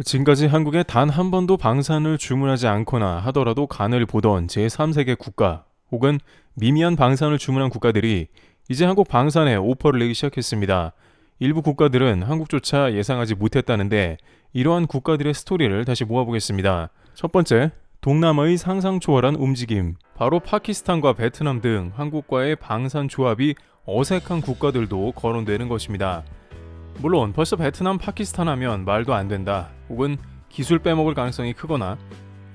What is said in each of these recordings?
지금까지 한국에 단 한 번도 방산을 주문하지 않거나 하더라도 간을 보던 제3세계 국가 혹은 미미한 방산을 주문한 국가들이 이제 한국 방산에 오퍼를 내기 시작했습니다. 일부 국가들은 한국조차 예상하지 못했다는데 이러한 국가들의 스토리를 다시 모아보겠습니다. 첫 번째, 동남아의 상상 초월한 움직임. 바로 파키스탄과 베트남 등 한국과의 방산 조합이 어색한 국가들도 거론되는 것입니다. 물론 벌써 베트남, 파키스탄 하면 말도 안 된다 혹은 기술 빼먹을 가능성이 크거나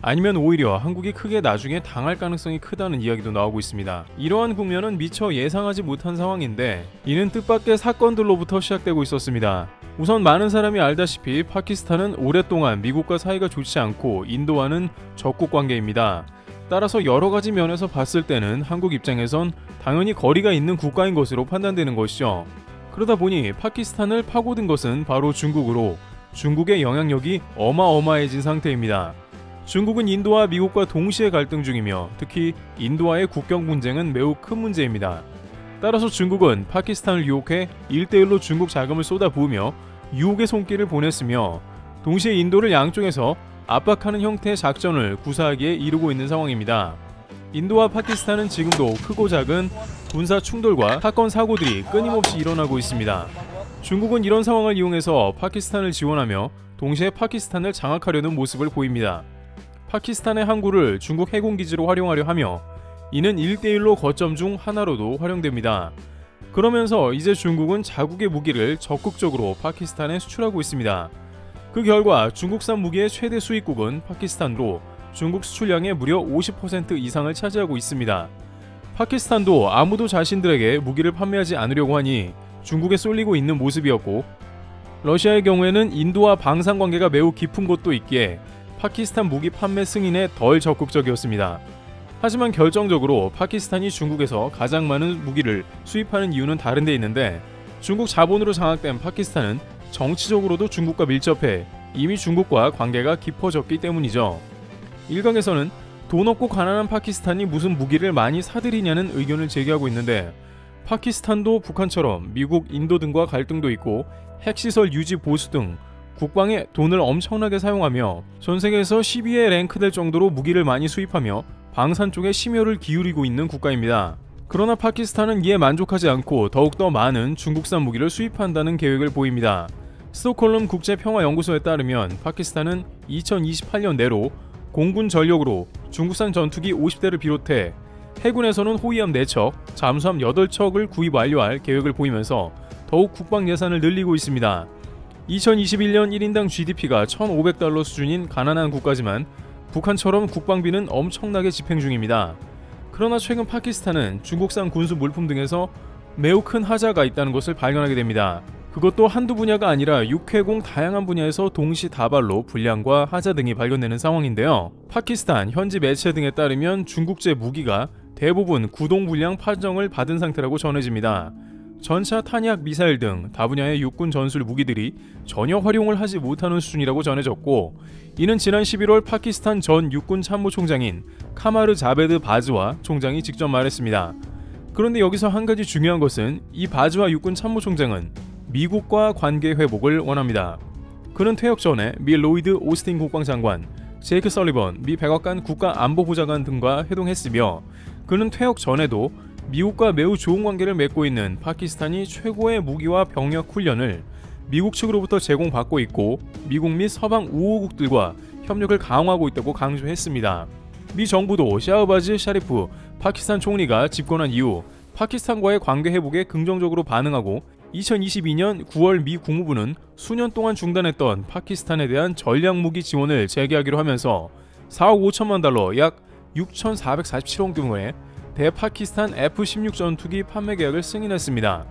아니면 오히려 한국이 크게 나중에 당할 가능성이 크다는 이야기도 나오고 있습니다. 이러한 국면은 미처 예상하지 못한 상황인데 이는 뜻밖의 사건들로부터 시작되고 있었습니다. 우선 많은 사람이 알다시피 파키스탄은 오랫동안 미국과 사이가 좋지 않고 인도와는 적국 관계입니다. 따라서 여러 가지 면에서 봤을 때는 한국 입장에선 당연히 거리가 있는 국가인 것으로 판단되는 것이죠. 그러다 보니 파키스탄을 파고든 것은 바로 중국으로 중국의 영향력이 어마어마해진 상태입니다. 중국은 인도와 미국과 동시에 갈등 중이며 특히 인도와의 국경 분쟁은 매우 큰 문제입니다. 따라서 중국은 파키스탄을 유혹해 1대1로 중국 자금을 쏟아부으며 유혹의 손길을 보냈으며 동시에 인도를 양쪽에서 압박하는 형태의 작전을 구사하기에 이르고 있는 상황입니다. 인도와 파키스탄은 지금도 크고 작은 군사 충돌과 사건 사고들이 끊임없이 일어나고 있습니다. 중국은 이런 상황을 이용해서 파키스탄을 지원하며 동시에 파키스탄을 장악하려는 모습을 보입니다. 파키스탄의 항구를 중국 해군기지로 활용하려 하며 이는 1대1로 거점 중 하나로도 활용됩니다. 그러면서 이제 중국은 자국의 무기를 적극적으로 파키스탄에 수출하고 있습니다. 그 결과 중국산 무기의 최대 수입국은 파키스탄으로 중국 수출량의 무려 50% 이상을 차지하고 있습니다. 파키스탄도 아무도 자신들에게 무기를 판매하지 않으려고 하니 중국에 쏠리고 있는 모습이었고, 러시아의 경우에는 인도와 방산 관계가 매우 깊은 곳도 있기에 파키스탄 무기 판매 승인에 덜 적극적이었습니다. 하지만 결정적으로 파키스탄이 중국에서 가장 많은 무기를 수입하는 이유는 다른 데 있는데, 중국 자본으로 장악된 파키스탄은 정치적으로도 중국과 밀접해 이미 중국과 관계가 깊어졌기 때문이죠. 일각에서는 돈 없고 가난한 파키스탄이 무슨 무기를 많이 사들이냐는 의견을 제기하고 있는데, 파키스탄도 북한처럼 미국, 인도 등과 갈등도 있고 핵시설 유지 보수 등 국방에 돈을 엄청나게 사용하며 전 세계에서 10위에 랭크될 정도로 무기를 많이 수입하며 방산 쪽에 심혈을 기울이고 있는 국가입니다. 그러나 파키스탄은 이에 만족하지 않고 더욱더 많은 중국산 무기를 수입한다는 계획을 보입니다. 스톡홀름 국제평화연구소에 따르면 파키스탄은 2028년 내로 공군 전력으로 중국산 전투기 50대를 비롯해 해군에서는 호위함 4척, 잠수함 8척을 구입 완료할 계획을 보이면서 더욱 국방 예산을 늘리고 있습니다. 2021년 1인당 GDP가 1,500달러 수준인 가난한 국가지만 북한처럼 국방비는 엄청나게 집행 중입니다. 그러나 최근 파키스탄은 중국산 군수 물품 등에서 매우 큰 하자가 있다는 것을 발견하게 됩니다. 그것도 한두 분야가 아니라 육해공 다양한 분야에서 동시다발로 불량과 하자 등이 발견되는 상황인데요. 파키스탄 현지 매체 등에 따르면 중국제 무기가 대부분 구동불량 판정을 받은 상태라고 전해집니다. 전차, 탄약, 미사일 등 다분야의 육군 전술 무기들이 전혀 활용을 하지 못하는 수준이라고 전해졌고, 이는 지난 11월 파키스탄 전 육군 참모총장인 카마르 자베드 바즈와 총장이 직접 말했습니다. 그런데 여기서 한 가지 중요한 것은 이 바즈와 육군 참모총장은 미국과 관계 회복을 원합니다. 그는 퇴역 전에 미 로이드 오스틴 국방장관, 제이크 설리번 미 백악관 국가안보보좌관 등과 회동했으며, 그는 퇴역 전에도 미국과 매우 좋은 관계를 맺고 있는 파키스탄이 최고의 무기와 병력 훈련을 미국 측으로부터 제공받고 있고 미국 및 서방 우호국들과 협력을 강화하고 있다고 강조했습니다. 미 정부도 샤흐바즈 샤리프 파키스탄 총리가 집권한 이후 파키스탄과의 관계 회복에 긍정적으로 반응하고 2022년 9월 미 국무부는 수년 동안 중단했던 파키스탄에 대한 전략무기 지원을 재개하기로 하면서 4억 5천만 달러 약 6,447억 규모의 대파키스탄 F-16 전투기 판매 계약을 승인했습니다.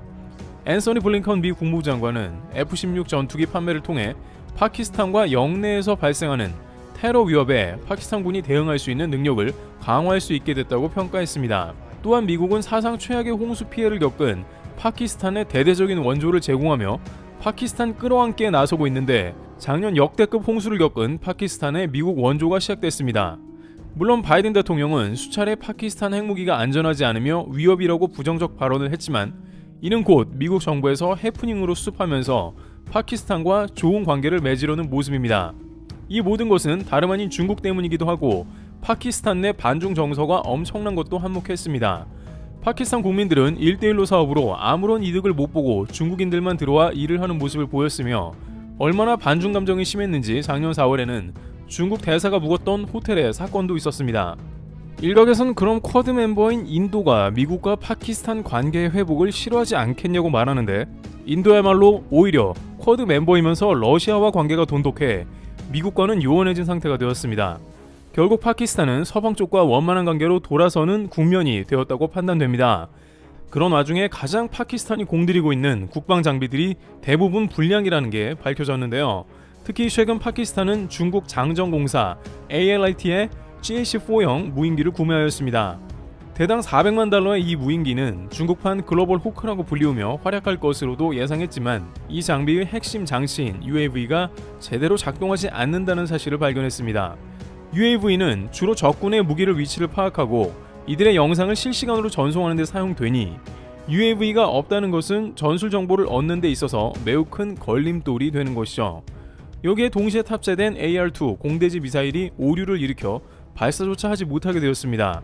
앤서니 블링컨 미 국무부 장관은 F-16 전투기 판매를 통해 파키스탄과 영내에서 발생하는 테러 위협에 파키스탄군이 대응할 수 있는 능력을 강화할 수 있게 됐다고 평가했습니다. 또한 미국은 사상 최악의 홍수 피해를 겪은 파키스탄에 대대적인 원조를 제공하며 파키스탄 끌어안기에 나서고 있는데, 작년 역대급 홍수를 겪은 파키스탄에 미국 원조가 시작됐습니다. 물론 바이든 대통령은 수차례 파키스탄 핵무기가 안전하지 않으며 위협이라고 부정적 발언을 했지만, 이는 곧 미국 정부에서 해프닝으로 수습하면서 파키스탄과 좋은 관계를 맺으려는 모습입니다. 이 모든 것은 다름 아닌 중국 때문이기도 하고 파키스탄 내 반중 정서가 엄청난 것도 한몫했습니다. 파키스탄 국민들은 1대1로 사업으로 아무런 이득을 못 보고 중국인들만 들어와 일을 하는 모습을 보였으며 얼마나 반중 감정이 심했는지 작년 4월에는 중국 대사가 묵었던 호텔에 사건도 있었습니다. 일각에선 그럼 쿼드 멤버인 인도가 미국과 파키스탄 관계의 회복을 싫어하지 않겠냐고 말하는데 인도야말로 오히려 쿼드 멤버이면서 러시아와 관계가 돈독해 미국과는 요원해진 상태가 되었습니다. 결국 파키스탄은 서방 쪽과 원만한 관계로 돌아서는 국면이 되었다고 판단됩니다. 그런 와중에 가장 파키스탄이 공들이고 있는 국방 장비들이 대부분 불량이라는 게 밝혀졌는데요. 특히 최근 파키스탄은 중국 장정공사 ALIT의 GH-4형 무인기를 구매하였습니다. 대당 400만 달러의 이 무인기는 중국판 글로벌 호크라고 불리우며 활약할 것으로도 예상했지만 이 장비의 핵심 장치인 UAV가 제대로 작동하지 않는다는 사실을 발견했습니다. UAV는 주로 적군의 무기를 위치를 파악하고 이들의 영상을 실시간으로 전송하는 데 사용되니 UAV가 없다는 것은 전술 정보를 얻는 데 있어서 매우 큰 걸림돌이 되는 것이죠. 여기에 동시에 탑재된 AR-2 공대지 미사일이 오류를 일으켜 발사조차 하지 못하게 되었습니다.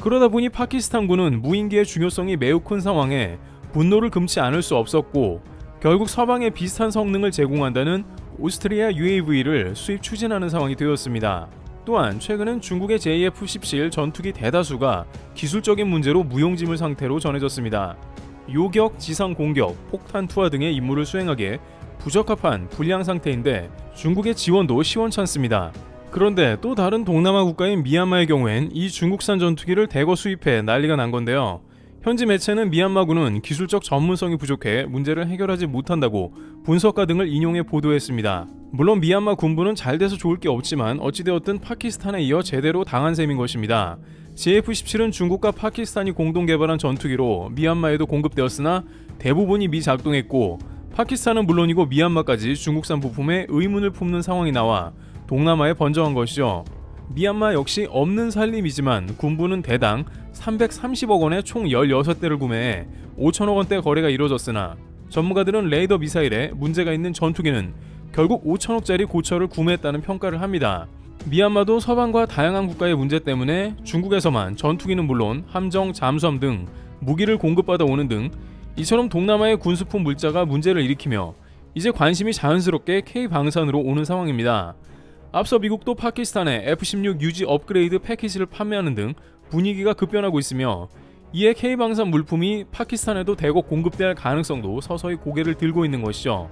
그러다 보니 파키스탄군은 무인기의 중요성이 매우 큰 상황에 분노를 금치 않을 수 없었고 결국 서방에 비슷한 성능을 제공한다는 오스트리아 UAV를 수입 추진하는 상황이 되었습니다. 또한 최근엔 중국의 JF-17 전투기 대다수가 기술적인 문제로 무용지물 상태로 전해졌습니다. 요격, 지상 공격, 폭탄 투하 등의 임무를 수행하기에 부적합한 불량 상태인데 중국의 지원도 시원찮습니다. 그런데 또 다른 동남아 국가인 미얀마의 경우엔 이 중국산 전투기를 대거 수입해 난리가 난 건데요. 현지 매체는 미얀마군은 기술적 전문성이 부족해 문제를 해결하지 못한다고 분석가 등을 인용해 보도했습니다. 물론 미얀마 군부는 잘 돼서 좋을 게 없지만 어찌되었든 파키스탄에 이어 제대로 당한 셈인 것입니다. JF-17은 중국과 파키스탄이 공동 개발한 전투기로 미얀마에도 공급되었으나 대부분이 미작동했고 파키스탄은 물론이고 미얀마까지 중국산 부품에 의문을 품는 상황이 나와 동남아에 번져간 것이죠. 미얀마 역시 없는 살림이지만 군부는 대당 330억 원에 총 16대를 구매해 5천억 원대 거래가 이루어졌으나 전문가들은 레이더 미사일에 문제가 있는 전투기는 결국 5천억짜리 고철을 구매했다는 평가를 합니다. 미얀마도 서방과 다양한 국가의 문제 때문에 중국에서만 전투기는 물론 함정, 잠수함 등 무기를 공급받아 오는 등 이처럼 동남아의 군수품 물자가 문제를 일으키며 이제 관심이 자연스럽게 K방산으로 오는 상황입니다. 앞서 미국도 파키스탄에 F-16 유지 업그레이드 패키지를 판매하는 등 분위기가 급변하고 있으며 이에 K방산 물품이 파키스탄에도 대거 공급될 가능성도 서서히 고개를 들고 있는 것이죠.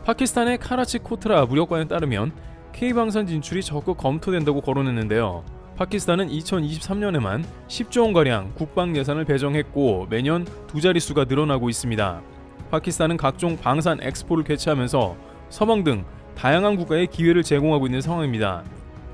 파키스탄의 카라치 코트라 무력관에 따르면 K방산 진출이 적극 검토된다고 거론했는데요. 파키스탄은 2023년에만 10조 원가량 국방 예산을 배정했고 매년 두 자릿수가 늘어나고 있습니다. 파키스탄은 각종 방산 엑스포를 개최하면서 서방 등 다양한 국가에 기회를 제공하고 있는 상황입니다.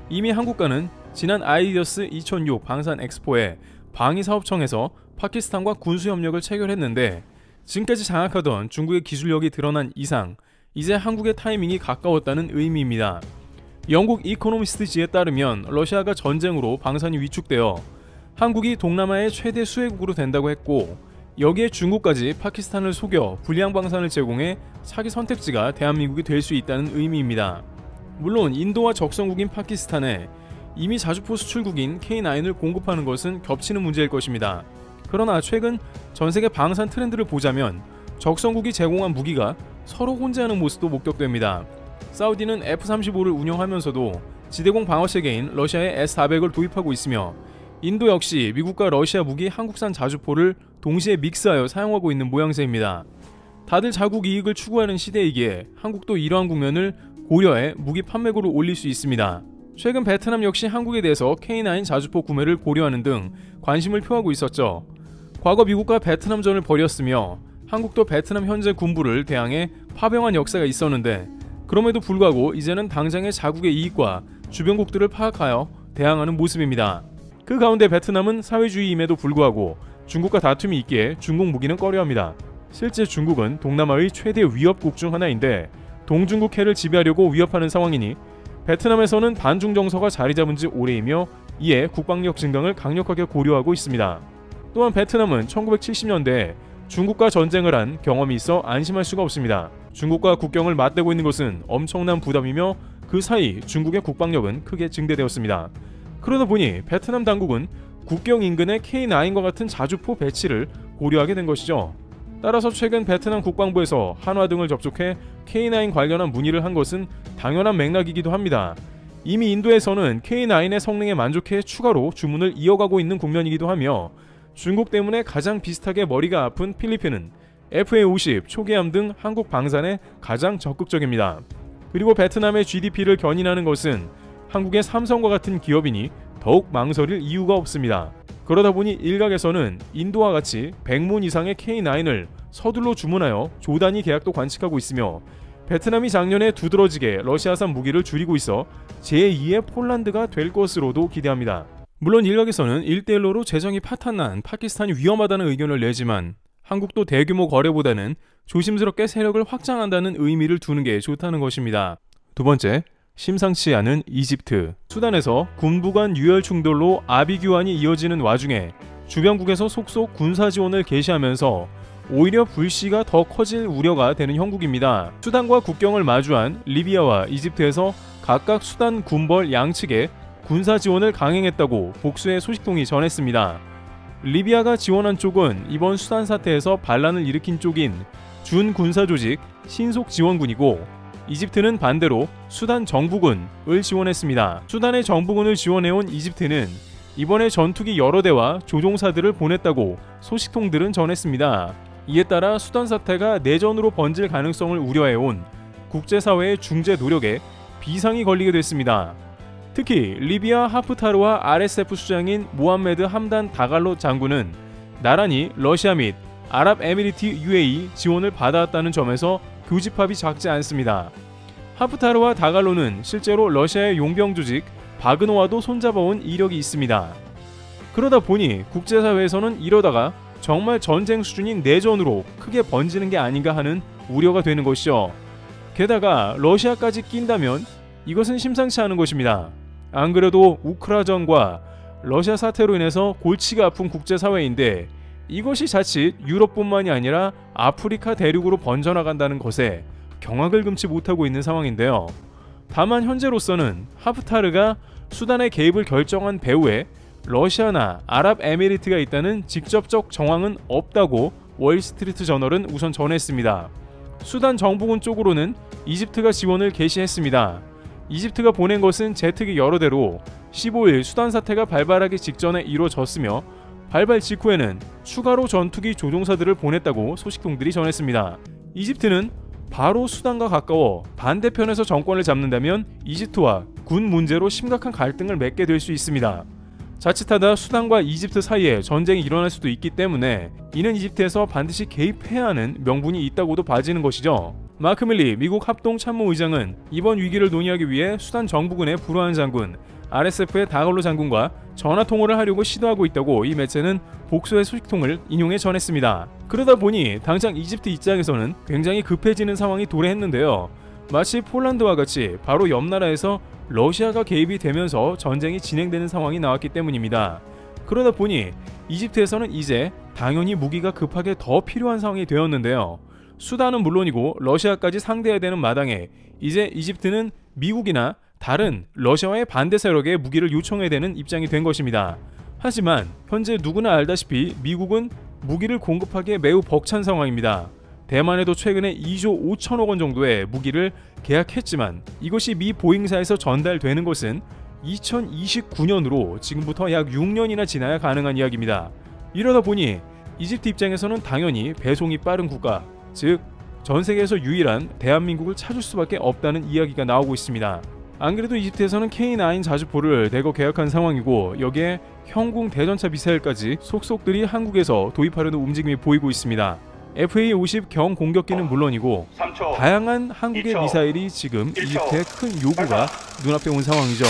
이미 한국과는 지난 아이디어스 2006 방산 엑스포에 방위사업청에서 파키스탄과 군수협력을 체결했는데 지금까지 장악하던 중국의 기술력이 드러난 이상 이제 한국의 타이밍이 가까웠다는 의미입니다. 영국 이코노미스트지에 따르면 러시아가 전쟁으로 방산이 위축되어 한국이 동남아의 최대 수혜국으로 된다고 했고 여기에 중국까지 파키스탄을 속여 불량 방산을 제공해 차기 선택지가 대한민국이 될 수 있다는 의미입니다. 물론 인도와 적성국인 파키스탄에 이미 자주포 수출국인 K9을 공급하는 것은 겹치는 문제일 것입니다. 그러나 최근 전세계 방산 트렌드를 보자면 적성국이 제공한 무기가 서로 혼재하는 모습도 목격됩니다. 사우디는 F-35를 운영하면서도 지대공 방어체계인 러시아의 S-400을 도입하고 있으며 인도 역시 미국과 러시아 무기 한국산 자주포를 동시에 믹스하여 사용하고 있는 모양새입니다. 다들 자국 이익을 추구하는 시대이기에 한국도 이러한 국면을 고려해 무기 판매고를 올릴 수 있습니다. 최근 베트남 역시 한국에 대해서 K9 자주포 구매를 고려하는 등 관심을 표하고 있었죠. 과거 미국과 베트남전을 벌였으며 한국도 베트남 현재 군부를 대항해 파병한 역사가 있었는데 그럼에도 불구하고 이제는 당장의 자국의 이익과 주변국들을 파악하여 대항하는 모습입니다. 그 가운데 베트남은 사회주의임에도 불구하고 중국과 다툼이 있기에 중국 무기는 꺼려합니다. 실제 중국은 동남아의 최대 위협국 중 하나인데 동중국해를 지배하려고 위협하는 상황이니 베트남에서는 반중 정서가 자리 잡은 지 오래이며 이에 국방력 증강을 강력하게 고려하고 있습니다. 또한 베트남은 1970년대에 중국과 전쟁을 한 경험이 있어 안심할 수가 없습니다. 중국과 국경을 맞대고 있는 것은 엄청난 부담이며 그 사이 중국의 국방력은 크게 증대되었습니다. 그러다 보니 베트남 당국은 국경 인근에 K9과 같은 자주포 배치를 고려하게 된 것이죠. 따라서 최근 베트남 국방부에서 한화 등을 접촉해 K9 관련한 문의를 한 것은 당연한 맥락이기도 합니다. 이미 인도에서는 K9의 성능에 만족해 추가로 주문을 이어가고 있는 국면이기도 하며 중국 때문에 가장 비슷하게 머리가 아픈 필리핀은 FA-50 초계함 등 한국 방산에 가장 적극적입니다. 그리고 베트남의 GDP를 견인하는 것은 한국의 삼성과 같은 기업이니 더욱 망설일 이유가 없습니다. 그러다 보니 일각에서는 인도와 같이 100문 이상의 K9을 서둘러 주문하여 조단위 계약도 관측하고 있으며 베트남이 작년에 두드러지게 러시아산 무기를 줄이고 있어 제2의 폴란드가 될 것으로도 기대합니다. 물론 일각에서는 1대1로 재정이 파탄난 파키스탄이 위험하다는 의견을 내지만 한국도 대규모 거래보다는 조심스럽게 세력을 확장한다는 의미를 두는 게 좋다는 것입니다. 두 번째, 심상치 않은 이집트. 수단에서 군부 간 유혈 충돌로 아비 규환이 이어지는 와중에 주변국에서 속속 군사 지원을 개시하면서 오히려 불씨가 더 커질 우려가 되는 형국입니다. 수단과 국경을 마주한 리비아와 이집트에서 각각 수단 군벌 양측에 군사 지원을 강행했다고 복수의 소식통이 전했습니다. 리비아가 지원한 쪽은 이번 수단 사태에서 반란을 일으킨 쪽인 준군사 조직 신속 지원군이고 이집트는 반대로 수단 정부군을 지원했습니다. 수단의 정부군을 지원해온 이집트는 이번에 전투기 여러 대와 조종사들을 보냈다고 소식통들은 전했습니다. 이에 따라 수단 사태가 내전으로 번질 가능성을 우려해온 국제사회의 중재 노력에 비상이 걸리게 됐습니다. 특히 리비아 하프타르와 RSF 수장인 모함메드 함단 다갈로 장군은 나란히 러시아 및 아랍에미리트 UAE 지원을 받아왔다는 점에서 교집합이 작지 않습니다. 하프타르와 다갈로는 실제로 러시아의 용병 조직 바그노와도 손잡아온 이력이 있습니다. 그러다 보니 국제사회에서는 이러다가 정말 전쟁 수준인 내전으로 크게 번지는 게 아닌가 하는 우려가 되는 것이죠. 게다가 러시아까지 낀다면 이것은 심상치 않은 것입니다. 안 그래도 우크라전과 러시아 사태로 인해서 골치가 아픈 국제사회인데 이것이 자칫 유럽뿐만이 아니라 아프리카 대륙으로 번져나간다는 것에 경악을 금치 못하고 있는 상황인데요. 다만 현재로서는 하프타르가 수단의 개입을 결정한 배후에 러시아나 아랍에미리트가 있다는 직접적 정황은 없다고 월스트리트 저널은 우선 전했습니다. 수단 정부군 쪽으로는 이집트가 지원을 개시했습니다. 이집트가 보낸 것은 제트기 여러 대로 15일 수단 사태가 발발하기 직전에 이루어졌으며 발발 직후에는 추가로 전투기 조종사들을 보냈다고 소식통들이 전했습니다. 이집트는 바로 수단과 가까워 반대편에서 정권을 잡는다면 이집트와 군 문제로 심각한 갈등을 맺게 될 수 있습니다. 자칫하다 수단과 이집트 사이에 전쟁이 일어날 수도 있기 때문에 이는 이집트에서 반드시 개입해야 하는 명분이 있다고도 봐지는 것이죠. 마크 밀리 미국 합동참모의장은 이번 위기를 논의하기 위해 수단 정부군의 불우한 장군, RSF의 다갈로 장군과 전화통화를 하려고 시도하고 있다고 이 매체는 복수의 소식통을 인용해 전했습니다. 그러다 보니 당장 이집트 입장에서는 굉장히 급해지는 상황이 도래했는데요. 마치 폴란드와 같이 바로 옆 나라에서 러시아가 개입이 되면서 전쟁이 진행되는 상황이 나왔기 때문입니다. 그러다 보니 이집트에서는 이제 당연히 무기가 급하게 더 필요한 상황이 되었는데요. 수단은 물론이고 러시아까지 상대해야 되는 마당에 이제 이집트는 미국이나 다른 러시아와의 반대 세력에 무기를 요청해야 되는 입장이 된 것입니다. 하지만 현재 누구나 알다시피 미국은 무기를 공급하기에 매우 벅찬 상황입니다. 대만에도 최근에 2조 5천억 원 정도의 무기를 계약했지만 이것이 미 보잉사에서 전달되는 것은 2029년으로 지금부터 약 6년이나 지나야 가능한 이야기입니다. 이러다 보니 이집트 입장에서는 당연히 배송이 빠른 국가, 즉 전 세계에서 유일한 대한민국을 찾을 수밖에 없다는 이야기가 나오고 있습니다. 안 그래도 이집트에서는 K9 자주포를 대거 계약한 상황이고 여기에 형궁 대전차 미사일까지 속속들이 한국에서 도입하려는 움직임이 보이고 있습니다. FA-50 경공격기는 물론이고 3초, 다양한 한국의 2초, 미사일이 지금 1초, 이집트의 큰 요구가 눈앞에 온 상황이죠.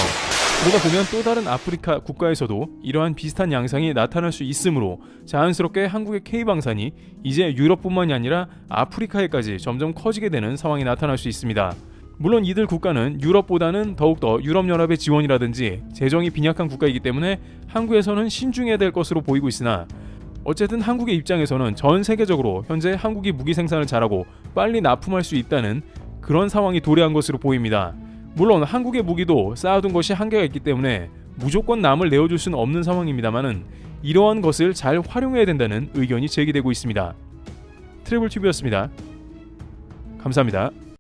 그러다 보면 또 다른 아프리카 국가에서도 이러한 비슷한 양상이 나타날 수 있으므로 자연스럽게 한국의 K방산이 이제 유럽뿐만이 아니라 아프리카에까지 점점 커지게 되는 상황이 나타날 수 있습니다. 물론 이들 국가는 유럽보다는 더욱더 유럽연합의 지원이라든지 재정이 빈약한 국가이기 때문에 한국에서는 신중해야 될 것으로 보이고 있으나 어쨌든 한국의 입장에서는 전 세계적으로 현재 한국이 무기 생산을 잘하고 빨리 납품할 수 있다는 그런 상황이 도래한 것으로 보입니다. 물론 한국의 무기도 쌓아둔 것이 한계가 있기 때문에 무조건 남을 내어줄 수는 없는 상황입니다만은 이러한 것을 잘 활용해야 된다는 의견이 제기되고 있습니다. 트래블튜브였습니다. 감사합니다.